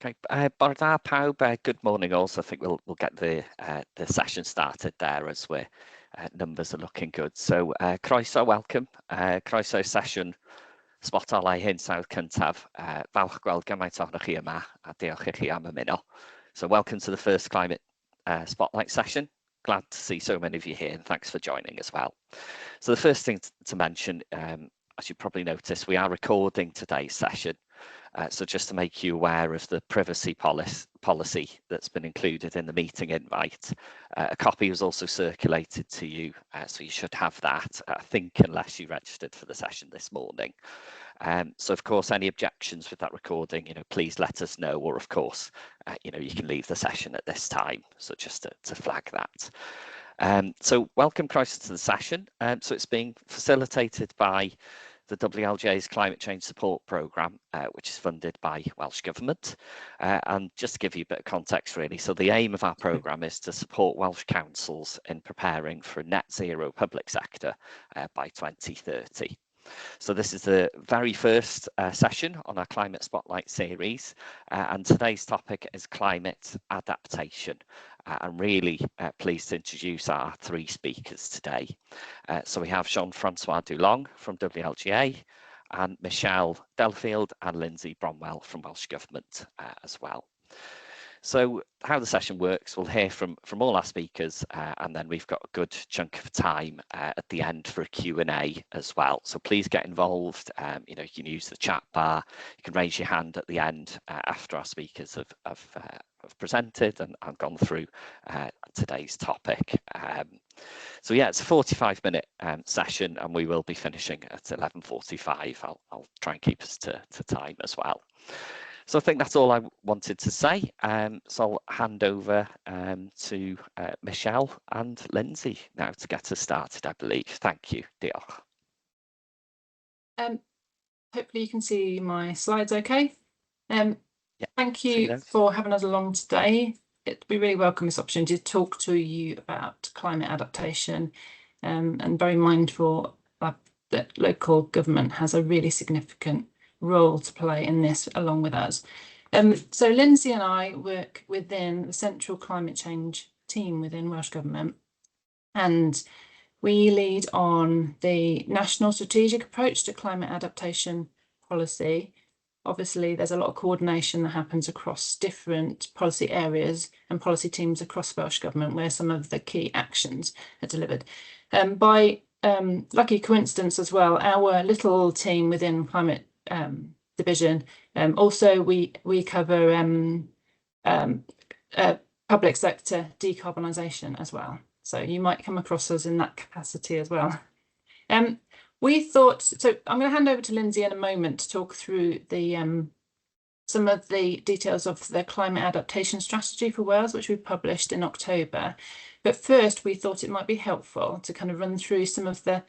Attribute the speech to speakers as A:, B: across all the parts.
A: Okay, bore da pawb, good morning also. I think we'll get the session started there as we're numbers are looking good. So croeso, welcome. Croeso sesiwn Sbotolau Hinsawdd cyntaf. Falch gweld gymaint ohonoch chi yma a diolch I chi am ymuno. So welcome to the first climate spotlight session. Glad to see so many of you here and thanks for joining as well. So the first thing to mention, as you probably noticed, we are recording today's session. So just to make you aware of the privacy policy that's been included in the meeting invite, a copy was also circulated to you, so you should have that, I think, unless you registered for the session this morning. So of course, any objections with that recording, please let us know, or of course, you can leave the session at this time. So just to flag that. So welcome, croeso, to the session. So it's being facilitated by the WLGA's Climate Change Support Programme, which is funded by Welsh Government. And just to give you a bit of context really, so the aim of our programme is to support Welsh councils in preparing for a net zero public sector by 2030. So this is the very first session on our Climate Spotlight series, and today's topic is climate adaptation. I'm really pleased to introduce our three speakers today. So we have Jean-Francois Dulong from WLGA, and Michelle Delafield and Lindsey Bromwell from Welsh Government as well. So how the session works, we'll hear from all our speakers, and then we've got a good chunk of time at the end for a Q&A as well. So please get involved. You can use the chat bar. You can raise your hand at the end after our speakers have presented and gone through today's topic. So yeah, it's a 45-minute session, and we will be finishing at 11:45. I'll try and keep us to time as well. So I think that's all I wanted to say. So I'll hand over to Michelle and Lindsey now to get us started, I believe. Thank you. Diolch.
B: Hopefully you can see my slides okay.
A: Yeah,
B: thank you for having us along today. We really welcome this opportunity to talk to you about climate adaptation, and very mindful that local government has a really significant role to play in this along with us. So Lindsey and I work within the Central Climate Change team within Welsh Government, and we lead on the national strategic approach to climate adaptation policy. Obviously, there's a lot of coordination that happens across different policy areas and policy teams across Welsh Government where some of the key actions are delivered. By lucky coincidence as well, our little team within climate division, also we cover public sector decarbonisation as well. So you might come across us in that capacity as well. We thought, so I'm going to hand over to Lindsey in a moment to talk through the some of the details of the climate adaptation strategy for Wales, which we published in October. But first, we thought it might be helpful to kind of run through some of the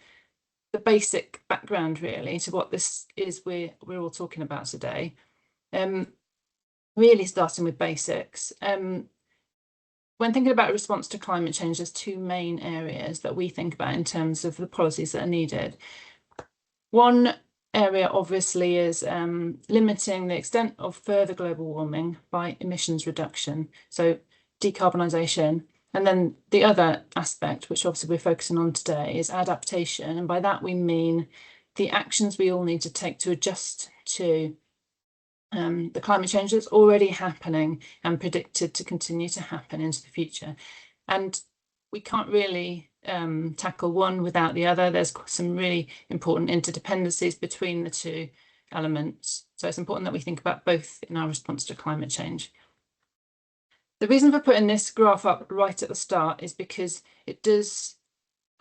B: basic background really to what this is we're all talking about today. Really starting with basics. When thinking about a response to climate change, there's two main areas that we think about in terms of the policies that are needed. One area obviously is limiting the extent of further global warming by emissions reduction, so decarbonisation. And then the other aspect, which obviously we're focusing on today, is adaptation. And by that we mean the actions we all need to take to adjust to the climate change that's already happening and predicted to continue to happen into the future. And we can't really tackle one without the other. There's some really important interdependencies between the two elements. So it's important that we think about both in our response to climate change. The reason for putting this graph up right at the start is because it does,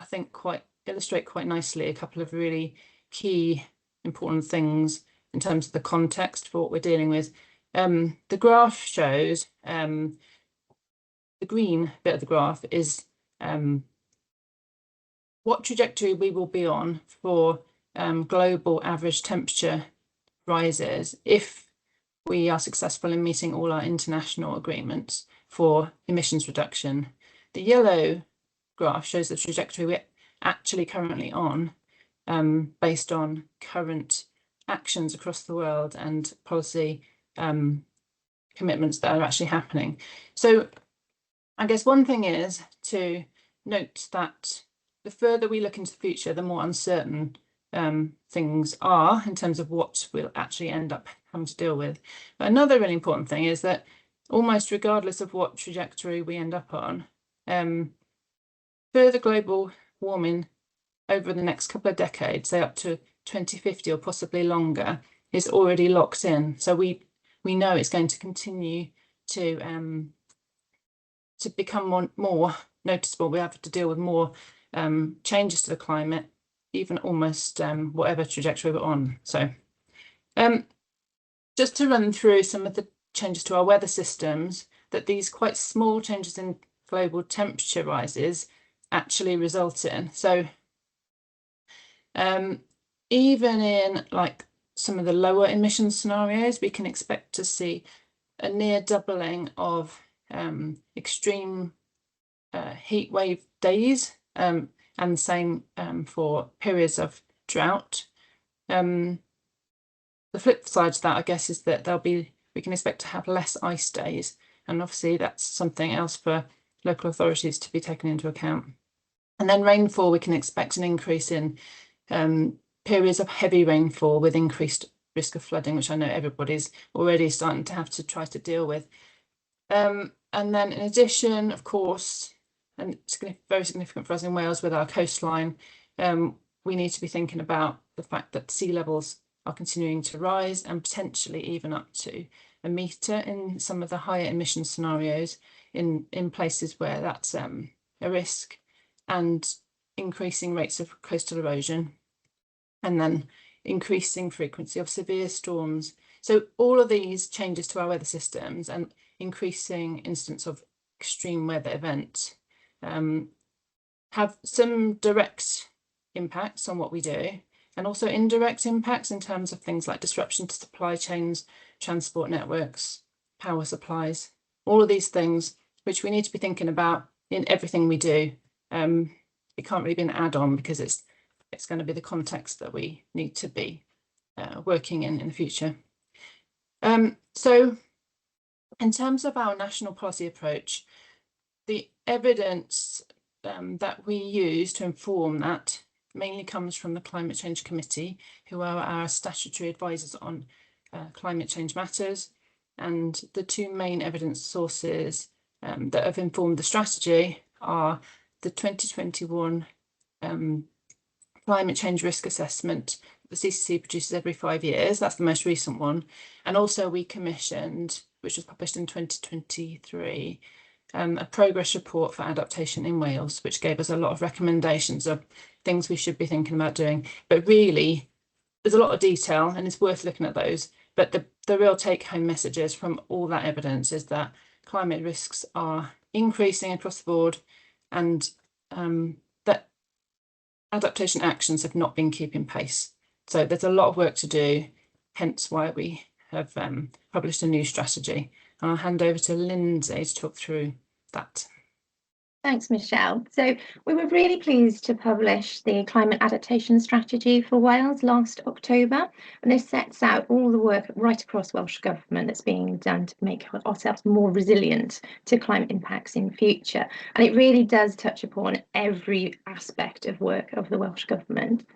B: I think, illustrate quite nicely a couple of really key important things in terms of the context for what we're dealing with. The graph shows, the green bit of the graph is what trajectory we will be on for global average temperature rises if we are successful in meeting all our international agreements for emissions reduction. The yellow graph shows the trajectory we're actually currently on, based on current actions across the world and policy commitments that are actually happening. So I guess one thing is to note that the further we look into the future, the more uncertain things are in terms of what we'll actually end up having to deal with. But another really important thing is that almost regardless of what trajectory we end up on, further global warming over the next couple of decades, say up to 2050 or possibly longer, is already locked in. So we know it's going to continue to become more noticeable. We have to deal with more changes to the climate, even almost whatever trajectory we're on. So just to run through some of the changes to our weather systems that these quite small changes in global temperature rises actually result in. So even in like some of the lower emission scenarios, we can expect to see a near doubling of extreme heat wave days, and the same for periods of drought. The flip side to that, I guess, is that we can expect to have less ice days, and obviously that's something else for local authorities to be taken into account. And then rainfall, we can expect an increase in periods of heavy rainfall with increased risk of flooding, which I know everybody's already starting to have to try to deal with. And then in addition, of course, and it's very significant for us in Wales with our coastline, we need to be thinking about the fact that sea levels are continuing to rise and potentially even up to 1 metre in some of the higher emission scenarios in places where that's a risk, and increasing rates of coastal erosion, and then increasing frequency of severe storms. So all of these changes to our weather systems and increasing instance of extreme weather events have some direct impacts on what we do, and also indirect impacts in terms of things like disruption to supply chains, transport networks, power supplies, all of these things which we need to be thinking about in everything we do. It can't really be an add-on because it's going to be the context that we need to be working in the future. So in terms of our national policy approach, the evidence that we use to inform that mainly comes from the Climate Change Committee, who are our statutory advisors on climate change matters. And the two main evidence sources that have informed the strategy are the 2021 climate change risk assessment the CCC produces every 5 years. That's the most recent one. And also we commissioned, which was published in 2023, a progress report for adaptation in Wales, which gave us a lot of recommendations of things we should be thinking about doing. But really, there's a lot of detail and it's worth looking at those. But the real take-home messages from all that evidence is that climate risks are increasing across the board, and that adaptation actions have not been keeping pace. So there's a lot of work to do, hence why we have published a new strategy. And I'll hand over to Lindsey to talk through that.
C: Thanks, Michelle. So we were really pleased to publish the Climate Adaptation Strategy for Wales last October, and this sets out all the work right across Welsh Government that's being done to make ourselves more resilient to climate impacts in future. And it really does touch upon every aspect of work of the Welsh Government.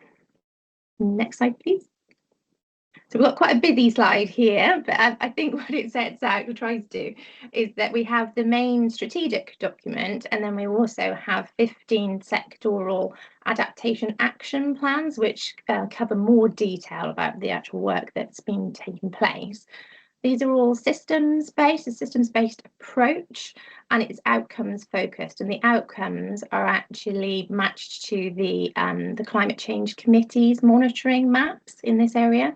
C: Next slide, please. So we've got quite a busy slide here, but I think what it sets out or tries to do is that we have the main strategic document, and then we also have 15 sectoral adaptation action plans, which cover more detail about the actual work that's been taking place. These are all systems-based, a systems-based approach, and it's outcomes-focused, and the outcomes are actually matched to the Climate Change Committee's monitoring maps in this area.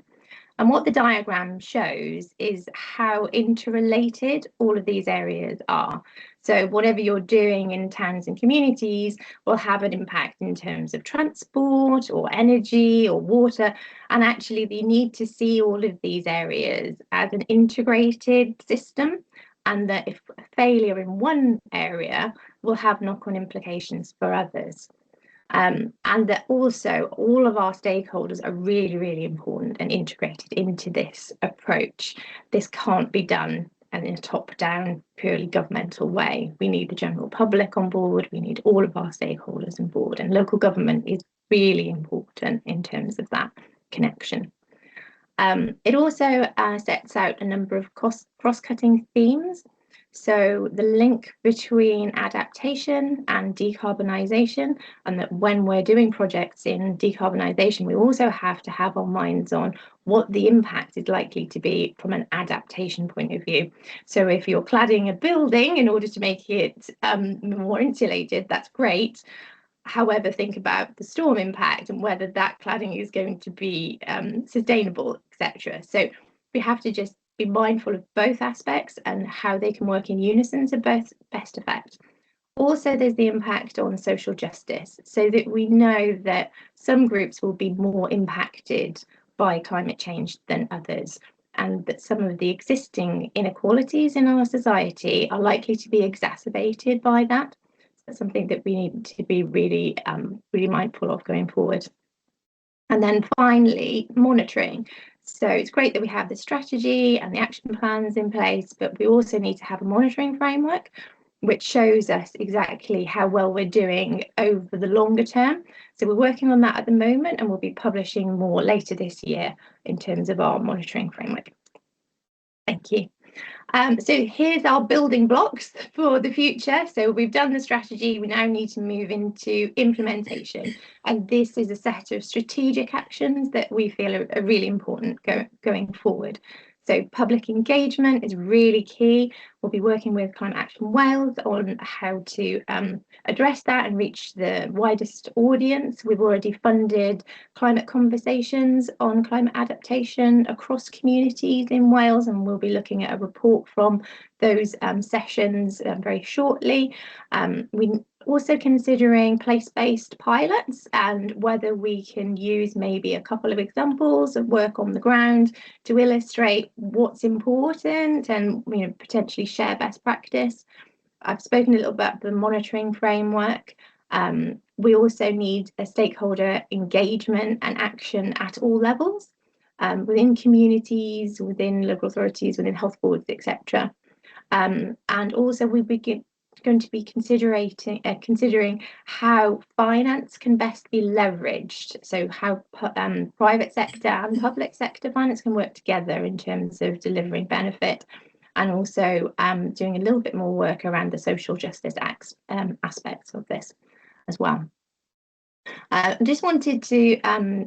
C: And what the diagram shows is how interrelated all of these areas are. So whatever you're doing in towns and communities will have an impact in terms of transport or energy or water. And actually you need to see all of these areas as an integrated system, and that if a failure in one area will have knock-on implications for others. And that also all of our stakeholders are really, really important and integrated into this approach. This can't be done and in a top-down, purely governmental way. We need the general public on board, we need all of our stakeholders on board, and local government is really important in terms of that connection. It also sets out a number of cross-cutting themes. So the link between adaptation and decarbonisation, and that when we're doing projects in decarbonisation, we also have to have our minds on what the impact is likely to be from an adaptation point of view. So if you're cladding a building in order to make it more insulated, that's great. However, think about the storm impact and whether that cladding is going to be sustainable, etc. So we have to just be mindful of both aspects and how they can work in unison to best effect. Also, there's the impact on social justice, so that we know that some groups will be more impacted by climate change than others, and that some of the existing inequalities in our society are likely to be exacerbated by that. That's something that we need to be really mindful of going forward. And then finally, monitoring. So it's great that we have the strategy and the action plans in place, but we also need to have a monitoring framework which shows us exactly how well we're doing over the longer term. So we're working on that at the moment, and we'll be publishing more later this year in terms of our monitoring framework. Thank you. So here's our building blocks for the future. So we've done the strategy, we now need to move into implementation. And this is a set of strategic actions that we feel are really important going forward. So public engagement is really key. We'll be working with Climate Action Wales on how to address that and reach the widest audience. We've already funded climate conversations on climate adaptation across communities in Wales, and we'll be looking at a report from those sessions very shortly. We're also considering place-based pilots and whether we can use maybe a couple of examples of work on the ground to illustrate what's important and potentially share best practice. I've spoken a little about the monitoring framework. We also need a stakeholder engagement and action at all levels, within communities, within local authorities, within health boards, etc. And also we going to be considering how finance can best be leveraged. So how private sector and public sector finance can work together in terms of delivering benefit, and also doing a little bit more work around the social justice aspects of this as well. I just wanted to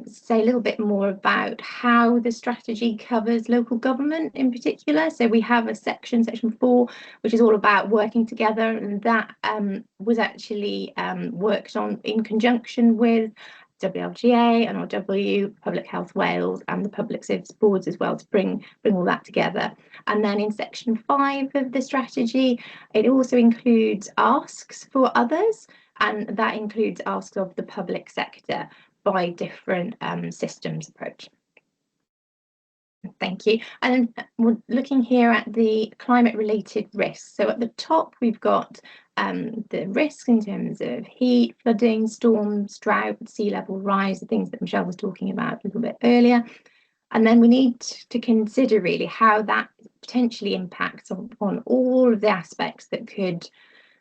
C: say a little bit more about how the strategy covers local government in particular. So we have a section 4, which is all about working together, and that was actually worked on in conjunction with WLGA, NRW, Public Health Wales, and the Public Service Boards as well, to bring all that together. And then in section 5 of the strategy, it also includes asks for others, and that includes asks of the public sector by different systems approach. Thank you. And we're looking here at the climate related risks. So at the top, we've got the risks in terms of heat, flooding, storms, drought, sea level rise, the things that Michelle was talking about a little bit earlier. And then we need to consider really how that potentially impacts on all of the aspects that could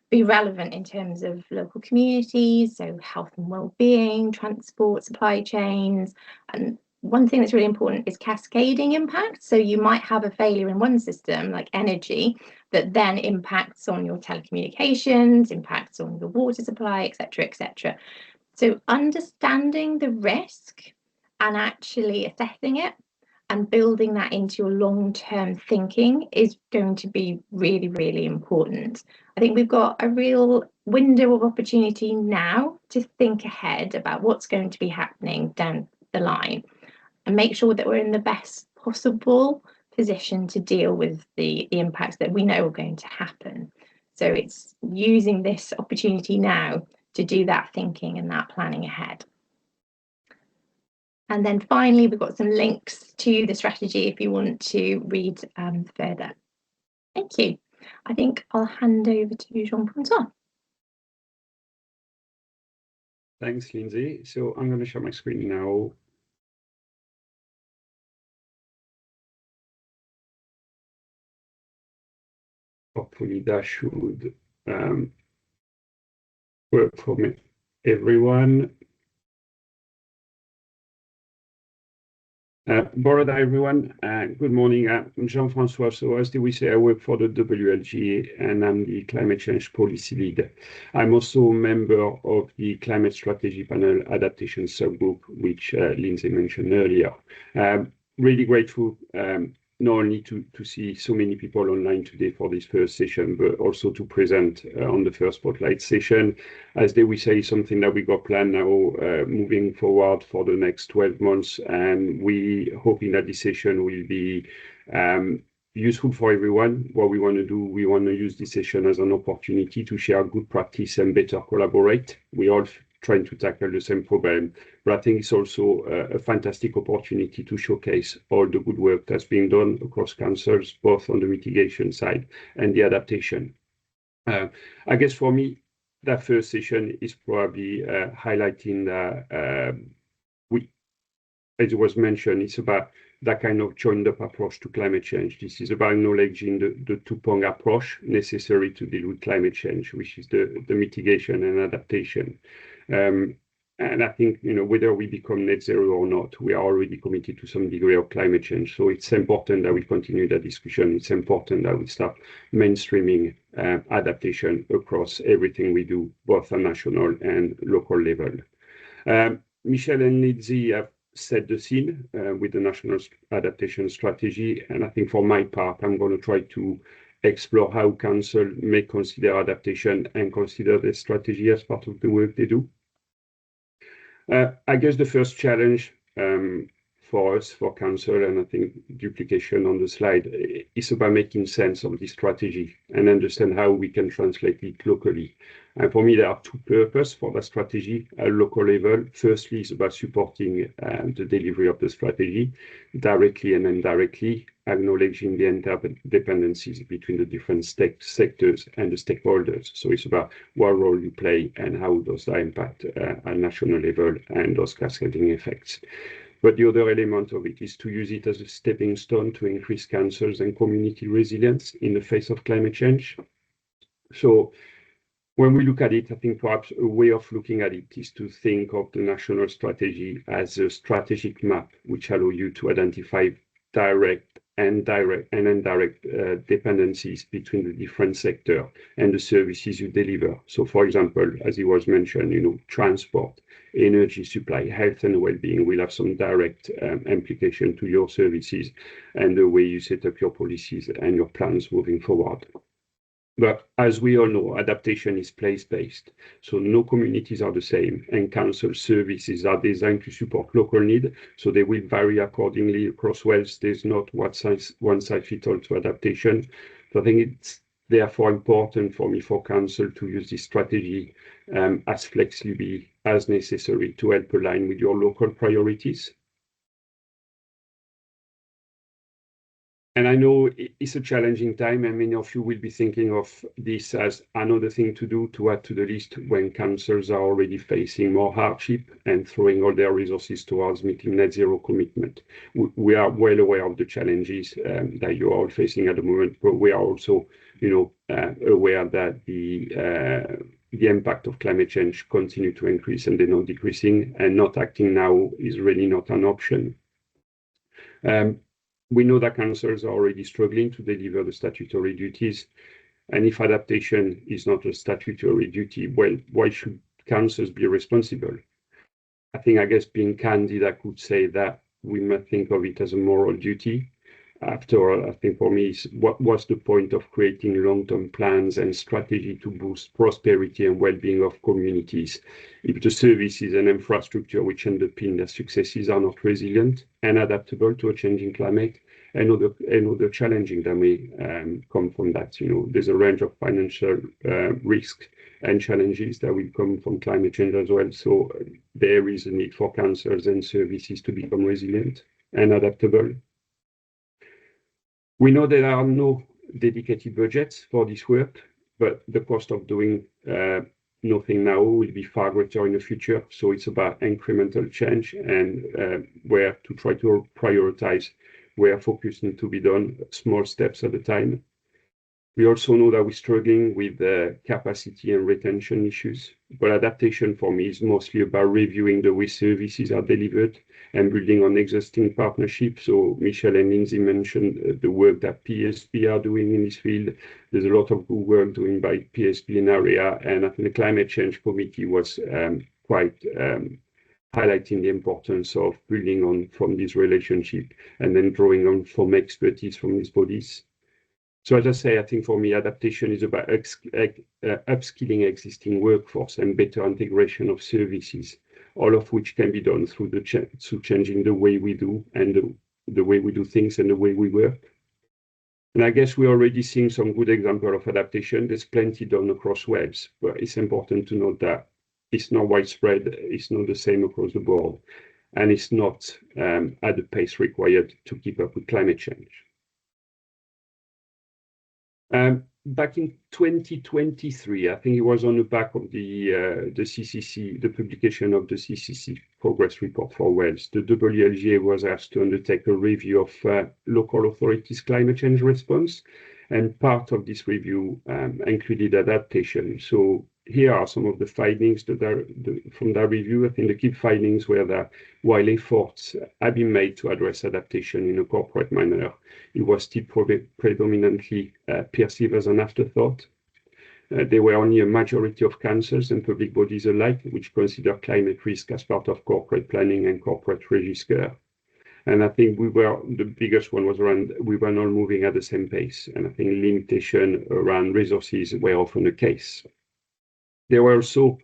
C: be relevant in terms of local communities, so health and well-being, transport, supply chains. And one thing that's really important is cascading impact. So you might have a failure in one system, like energy, that then impacts on your telecommunications, impacts on your water supply, etc., etc. So understanding the risk and actually assessing it and building that into your long-term thinking is going to be really, really important. I think we've got a real window of opportunity now to think ahead about what's going to be happening down the line and make sure that we're in the best possible position to deal with the impacts that we know are going to happen. So it's using this opportunity now to do that thinking and that planning ahead. And then finally, we've got some links to the strategy if you want to read further. Thank you. I think I'll hand over to Jean-Francois.
D: Thanks, Lindsay. So I'm going to share my screen now. hopefully that should work for everyone. Bonjour everyone, good morning. I'm Jean-Francois. So as we say, I work for the WLGA and I'm the climate change policy lead. I'm also a member of the climate strategy panel adaptation subgroup, which Lindsey mentioned earlier. Really grateful not only to see so many people online today for this first session, but also to present on the first spotlight session. As we say, something that we got planned now moving forward for the next 12 months. And we hoping that this session will be useful for everyone. What we want to do, we want to use this session as an opportunity to share good practice and better collaborate. We all trying to tackle the same problem, but I think it's also a fantastic opportunity to showcase all the good work that's being done across councils, both on the mitigation side and the adaptation. I guess for me, that first session is probably highlighting that as it was mentioned, it's about that kind of joined-up approach to climate change. This is about acknowledging the two-pronged approach necessary to deal with climate change, which is the mitigation and adaptation. And I think, whether we become net zero or not, we are already committed to some degree of climate change. So it's important that we continue that discussion. It's important that we start mainstreaming adaptation across everything we do, both at national and local level. Michelle and Lindsey have set the scene with the national adaptation strategy. And I think for my part, I'm going to try to explore how council may consider adaptation and consider the strategy as part of the work they do. I guess the first challenge for us, for council, and I think duplication on the slide, is about making sense of this strategy and understand how we can translate it locally. And for me, there are two purposes for that strategy at local level. Firstly, it's about supporting the delivery of the strategy directly and indirectly, acknowledging the interdependencies between the different sectors and the stakeholders. So it's about what role you play and how does that impact at national level and those cascading effects. But the other element of it is to use it as a stepping stone to increase councils and community resilience in the face of climate change. So when we look at it, I think perhaps a way of looking at it is to think of the national strategy as a strategic map, which allows you to identify direct and indirect dependencies between the different sectors and the services you deliver. So, for example, as it was mentioned, transport, energy supply, health and well-being will have some direct implication to your services and the way you set up your policies and your plans moving forward. But as we all know, adaptation is place-based. So no communities are the same, and council services are designed to support local need. So they will vary accordingly across Wales. There's not one size fits all to adaptation. So I think it's therefore important for me, for council, to use this strategy as flexibly as necessary to help align with your local priorities. And I know it's a challenging time, and many of you will be thinking of this as another thing to do, to add to the list when councils are already facing more hardship and throwing all their resources towards meeting net zero commitment. We are well aware of the challenges that you are all facing at the moment, but we are also, aware that the impact of climate change continue to increase and they're not decreasing, and not acting now is really not an option. We know that councils are already struggling to deliver the statutory duties. And if adaptation is not a statutory duty, well, why should councils be responsible? I guess being candid, I could say that we might think of it as a moral duty. After all, I think for me, what was the point of creating long-term plans and strategy to boost prosperity and well-being of communities if the services and infrastructure which underpin their successes are not resilient and adaptable to a changing climate and other challenging that may come from that? There's a range of financial risks and challenges that will come from climate change as well. So there is a need for councils and services to become resilient and adaptable. We know there are no dedicated budgets for this work, but the cost of doing nothing now will be far greater in the future. So it's about incremental change and where to try to prioritize where focus needs to be done, small steps at a time. We also know that we're struggling with capacity and retention issues, but adaptation for me is mostly about reviewing the way services are delivered and building on existing partnerships. So Michelle and Lindsey mentioned the work that PSP are doing in this field. There's a lot of good work doing by PSP in area, and I think the Climate Change Committee was quite highlighting the importance of building on from this relationship and then drawing on from expertise from these bodies. So as I say, I think for me, adaptation is about upskilling existing workforce and better integration of services, all of which can be done through changing the way we do and the way we do things and the way we work. And I guess we're already seeing some good example of adaptation. There's plenty done across Wales, but it's important to note that it's not widespread, it's not the same across the board, and it's not at the pace required to keep up with climate change. Back in 2023, I think it was on the back of the CCC, the publication of the CCC progress report for Wales, the WLGA was asked to undertake a review of local authorities' climate change response, and part of this review included adaptation. So here are some of the findings that are from that review. I think the key findings were that while efforts have been made to address adaptation in a corporate manner, it was still predominantly perceived as an afterthought. There were only a majority of councils and public bodies alike which consider climate risk as part of corporate planning and corporate register. And I think the biggest one was around, we were not moving at the same pace. And I think limitation around resources were often the case. There were also,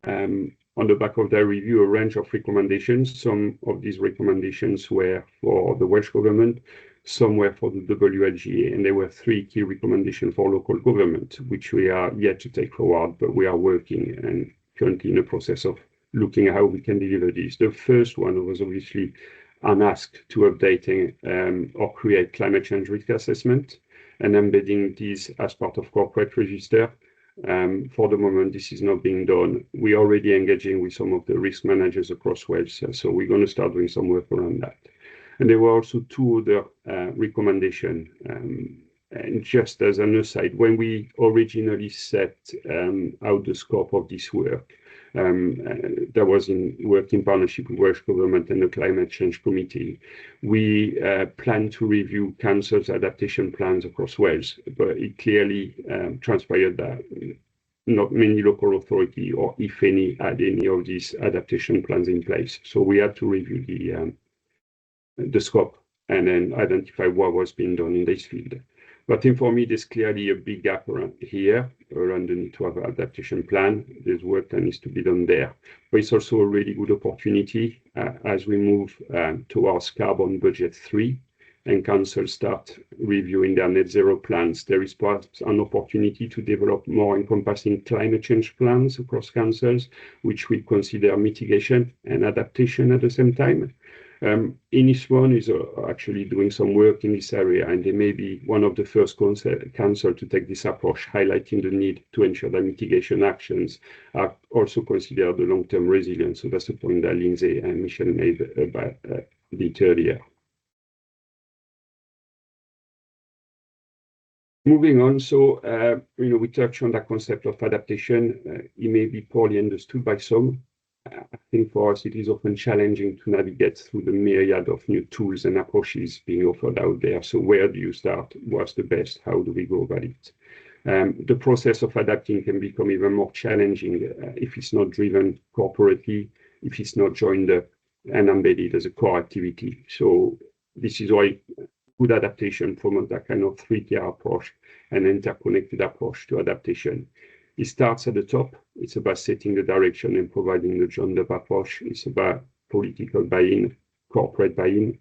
D: on the back of that review, a range of recommendations. Some of these recommendations were for the Welsh Government, some were for the WLGA, and there were 3 key recommendations for local government, which we are yet to take forward, but we are working and currently in the process of looking at how we can deliver these. The first one was obviously an ask to update or create climate change risk assessment and embedding these as part of corporate register. For the moment, this is not being done. We're already engaging with some of the risk managers across Wales, so we're going to start doing some work around that. And there were also 2 other recommendations. And just as an aside, when we originally set out the scope of this work, that was in work in partnership with Welsh Government and the Climate Change Committee, we plan to review councils' adaptation plans across Wales, but it clearly transpired that not many local authority, or if any, had any of these adaptation plans in place. So we had to review the scope and then identify what was being done in this field. But I think for me, there's clearly a big gap around the need to have an adaptation plan. There's work that needs to be done there. But it's also a really good opportunity as we move towards Carbon Budget 3 and councils start reviewing their net zero plans. There is perhaps an opportunity to develop more encompassing climate change plans across councils, which we consider mitigation and adaptation at the same time. Innisfrone is actually doing some work in this area, and they may be one of the first council to take this approach, highlighting the need to ensure that mitigation actions are also considered the long-term resilience. So that's the point that Lindsey and Michelle made about it earlier. Moving on, so we touched on that concept of adaptation. It may be poorly understood by some. I think for us, it is often challenging to navigate through the myriad of new tools and approaches being offered out there. So where do you start? What's the best? How do we go about it? The process of adapting can become even more challenging if it's not driven corporately, if it's not joined up and embedded as a core activity. So this is why good adaptation promotes that kind of 3-tier approach and interconnected approach to adaptation. It starts at the top. It's about setting the direction and providing the joined-up approach. It's about political buy-in, corporate buy-in.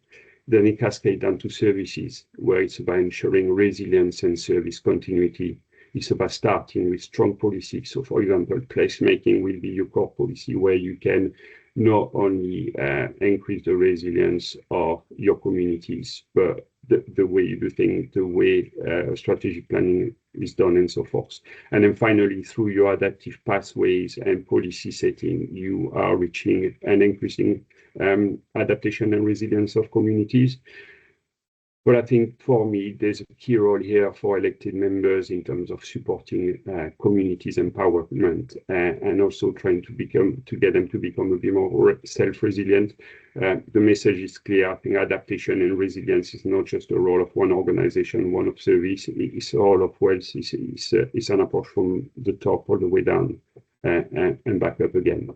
D: Then it cascades down to services, where it's about ensuring resilience and service continuity. It's about starting with strong policy. So, for example, placemaking will be your core policy, where you can not only increase the resilience of your communities, but the way you do things, the way strategic planning is done, and so forth. And then finally, through your adaptive pathways and policy setting, you are reaching and increasing adaptation and resilience of communities. But I think for me, there's a key role here for elected members in terms of supporting communities' empowerment and also trying to get them to become a bit more self-resilient. The message is clear. I think adaptation and resilience is not just a role of one organization, one of service. It's all of wealth. It's an approach from the top all the way down and back up again.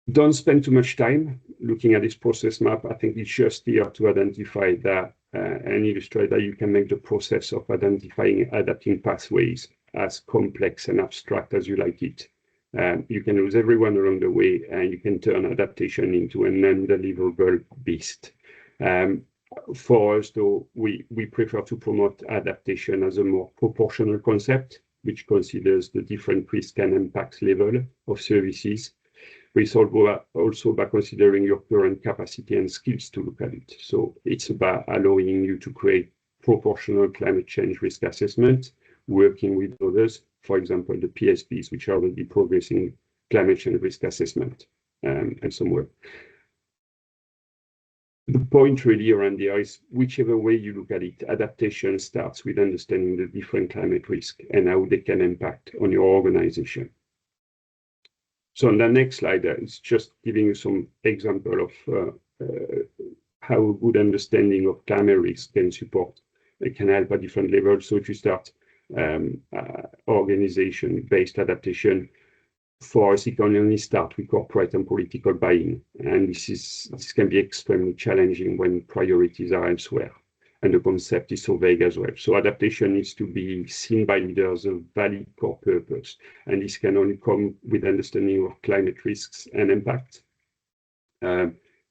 D: Don't spend too much time looking at this process map. I think it's just here to identify that and illustrate that you can make the process of identifying adapting pathways as complex and abstract as you like it. You can lose everyone along the way, and you can turn adaptation into an undeliverable beast. For us, though, we prefer to promote adaptation as a more proportional concept, which considers the different risk and impact level of services. It's also by considering your current capacity and skills to look at it. So it's about allowing you to create proportional climate change risk assessment, working with others, for example, the PSBs, which are already progressing climate change risk assessment and some work. The point really around there is whichever way you look at it, adaptation starts with understanding the different climate risk and how they can impact on your organization. So on the next slide, it's just giving you some example of how a good understanding of climate risk can support, it can help at different levels. So if you start organization-based adaptation, for us, it can only start with corporate and political buy-in. And this can be extremely challenging when priorities are elsewhere. And the concept is so vague as well. So adaptation needs to be seen by leaders as a valid core purpose. And this can only come with understanding of climate risks and impact.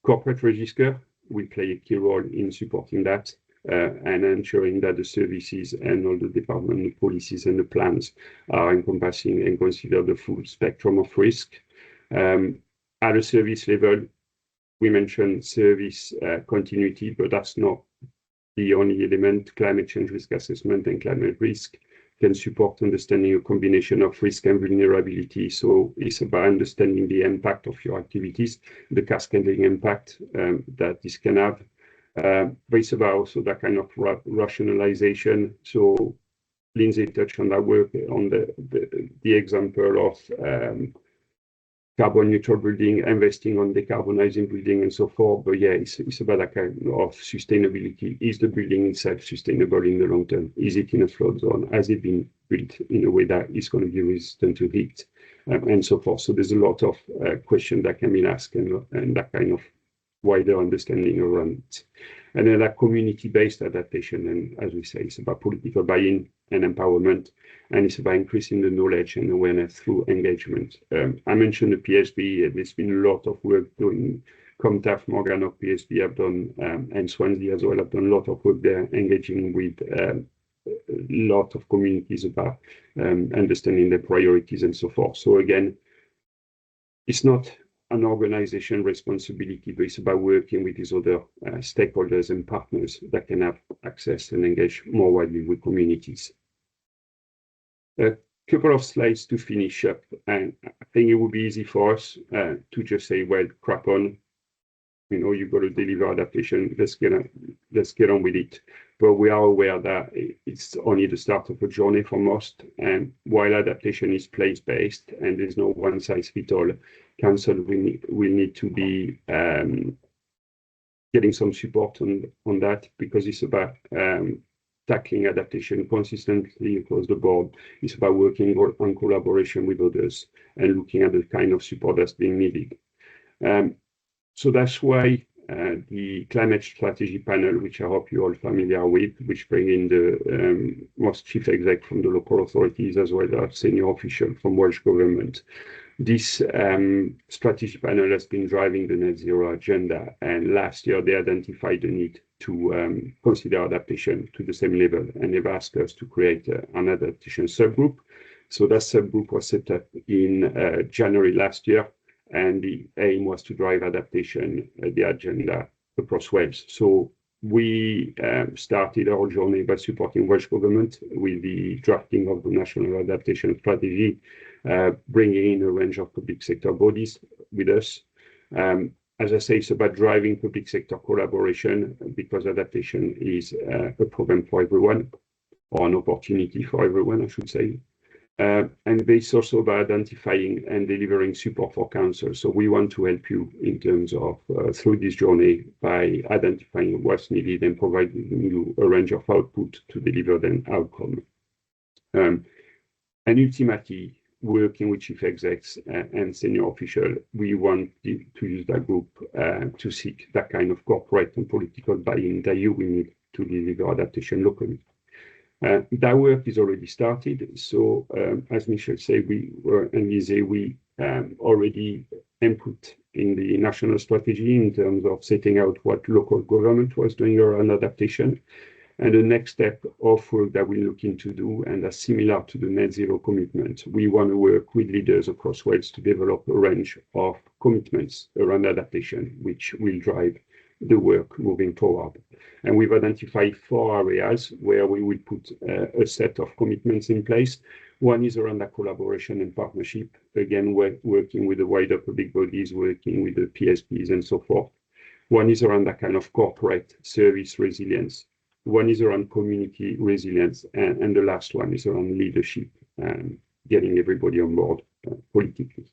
D: Corporate register will play a key role in supporting that and ensuring that the services and all the department, the policies and the plans are encompassing and consider the full spectrum of risk. At a service level, we mentioned service continuity, but that's not the only element. Climate change risk assessment and climate risk can support understanding a combination of risk and vulnerability. So it's about understanding the impact of your activities, the cascading impact that this can have. But it's about also that kind of rationalization. So Lindsey touched on that work on the example of carbon neutral building, investing on decarbonizing building and so forth. But yeah, it's about that kind of sustainability. Is the building itself sustainable in the long term? Is it in a flood zone? Has it been built in a way that is going to be resistant to heat and so forth? So there's a lot of questions that can be asked and that kind of wider understanding around it. And then that community-based adaptation, and as we say, it's about political buy-in and empowerment, and it's about increasing the knowledge and awareness through engagement. I mentioned the PSB, there's been a lot of work doing, Comtaf, Morgan of PSB have done, and Swansea as well have done a lot of work there, engaging with a lot of communities about understanding their priorities and so forth. So again, it's not an organization responsibility, but it's about working with these other stakeholders and partners that can have access and engage more widely with communities. A couple of slides to finish up, and I think it would be easy for us to just say, well, crap on, you know, you've got to deliver adaptation, let's get on with it. But we are aware that it's only the start of a journey for most, and while adaptation is place-based and there's no one-size-fits-all, Council will need to be getting some support on that, because it's about tackling adaptation consistently across the board. It's about working on collaboration with others and looking at the kind of support that's being needed. So that's why the climate strategy panel, which I hope you're all familiar with, which bring in the most chief exec from the local authorities as well as senior official from Welsh government. This strategy panel has been driving the net zero agenda, and last year they identified the need to consider adaptation to the same level, and they've asked us to create an adaptation subgroup. So that subgroup was set up in January last year, and the aim was to drive adaptation, the agenda across Wales. So we started our journey by supporting Welsh Government with the drafting of the National Adaptation Strategy, bringing in a range of public sector bodies with us. As I say, it's about driving public sector collaboration because adaptation is a problem for everyone, or an opportunity for everyone, I should say. And it's also about identifying and delivering support for council. So we want to help you in terms of through this journey by identifying what's needed and providing you a range of output to deliver the outcome. And ultimately, working with chief execs and senior officials, we want to use that group to seek that kind of corporate and political buy-in that you will need to deliver adaptation locally. That work is already started. So as Michelle said, we already input in the national strategy in terms of setting out what local government was doing around adaptation. And the next step of work that we're looking to do, and that's similar to the net zero commitment, we want to work with leaders across Wales to develop a range of commitments around adaptation, which will drive the work moving forward. And we've identified 4 areas where we will put a set of commitments in place. One is around that collaboration and partnership. Again, we're working with the wider public bodies, working with the PSPs and so forth. One is around that kind of corporate service resilience. One is around community resilience, and the last one is around leadership and getting everybody on board politically.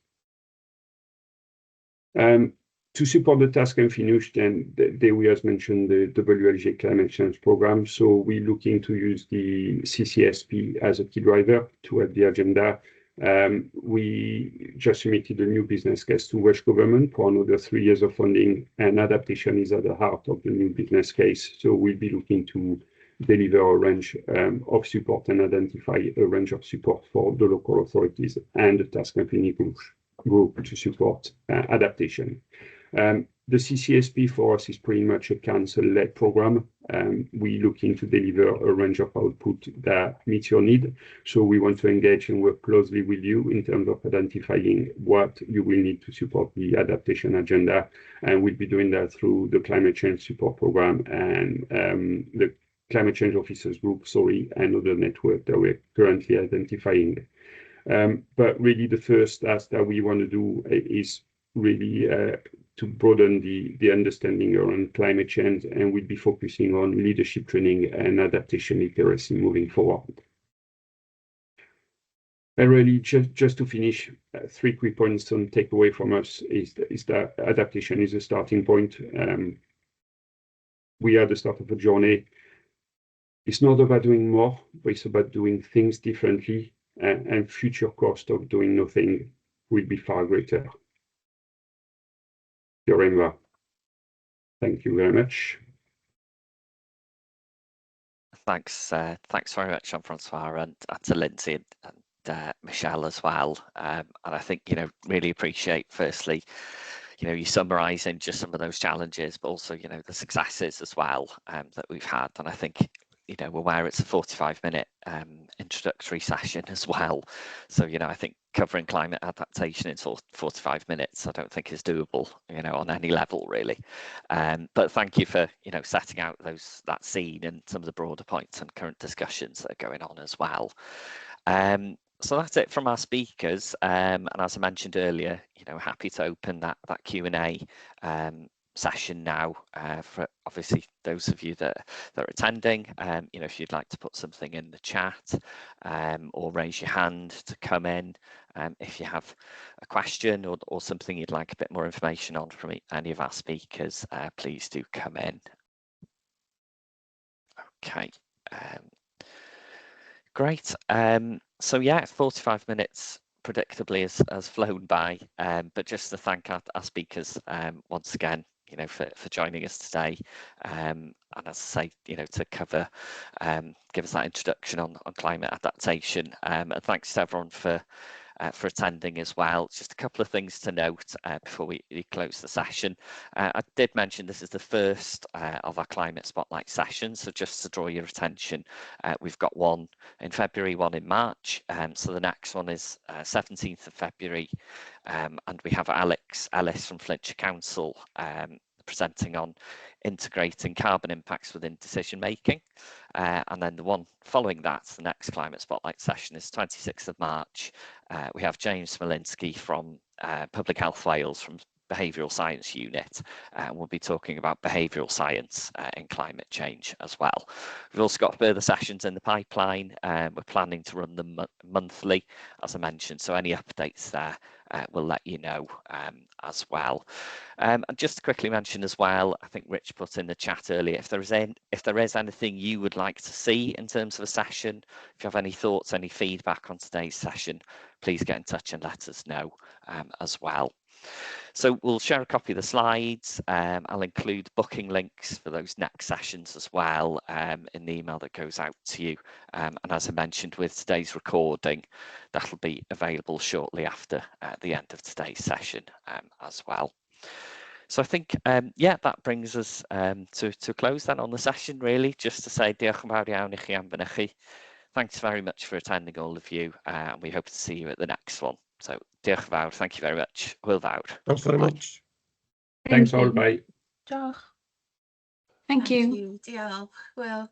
D: To support the task and finish, then we has mentioned the WLGA climate change program. So we're looking to use the CCSP as a key driver to help the agenda. We just submitted a new business case to Welsh Government for another 3 years of funding, and adaptation is at the heart of the new business case. So we'll be looking to deliver a range of support and identify a range of support for the local authorities and the task and finish group to support adaptation. The CCSP for us is pretty much a council-led program. We're looking to deliver a range of output that meets your need. So we want to engage and work closely with you in terms of identifying what you will need to support the adaptation agenda. And we'll be doing that through the climate change support program and the climate change officers group, and other network that we're currently identifying. But really the first task that we want to do is really to broaden the understanding around climate change, and we'll be focusing on leadership training and adaptation literacy moving forward. And really, just to finish, 3 quick points on takeaway from us is that adaptation is a starting point. We are at the start of a journey. It's not about doing more, but it's about doing things differently, and future cost of doing nothing will be far greater. Yorema. Thank you very much.
A: Thanks very much, Jean-Francois, and to Lindsey and Michelle as well. And I think, really appreciate, firstly, you summarising just some of those challenges, but also, the successes as well that we've had. And I think, we're aware it's a 45-minute introductory session as well. So, I think covering climate adaptation in 45 minutes, I don't think is doable, on any level really. But thank you for, setting out that scene and some of the broader points and current discussions that are going on as well. So that's it from our speakers. And as I mentioned earlier, happy to open that Q&A session now for obviously those of you that are attending. If you'd like to put something in the chat or raise your hand to come in, if you have a question or something you'd like a bit more information on from any of our speakers, please do come in. Okay, great. So yeah, 45 minutes predictably has flown by, but just to thank our speakers once again, for joining us today, and as I say, to cover, give us that introduction on climate adaptation, and thanks to everyone for attending as well. Just a couple of things to note before we close the session. I did mention this is the first of our climate spotlight sessions, so just to draw your attention, we've got one in February, one in March, so the next one is 17th of February, and we have Alex Ellis from Flintshire Council presenting on integrating carbon impacts within decision making, and then the one following that, the next climate spotlight session, is 26th of March. We have James Smolinski from Public Health Wales from behavioural science unit, and we'll be talking about behavioural science in climate change as well. We've also got further sessions in the pipeline. We're planning to run them monthly, as I mentioned, so any updates there we'll let you know as well. And just to quickly mention as well, I think Rich put in the chat earlier, if there is anything you would like to see in terms of a session, if you have any thoughts, any feedback on today's session, please get in touch and let us know as well. So we'll share a copy of the slides. I'll include booking links for those next sessions as well in the email that goes out to you. And as I mentioned with today's recording, that'll be available shortly after the end of today's session as well. So I think, yeah, that brings us to close then on the session, really, just to say diolch yn fawr iawn I chi am fynychu. Thanks very much for attending, all of you, and we hope to see you at the next one. So diolch yn fawr, thank you very much. Hwyl fawr.
D: Thanks very much. Thanks all, bye.
B: Diolch. Thank you.
E: Diolch. Well.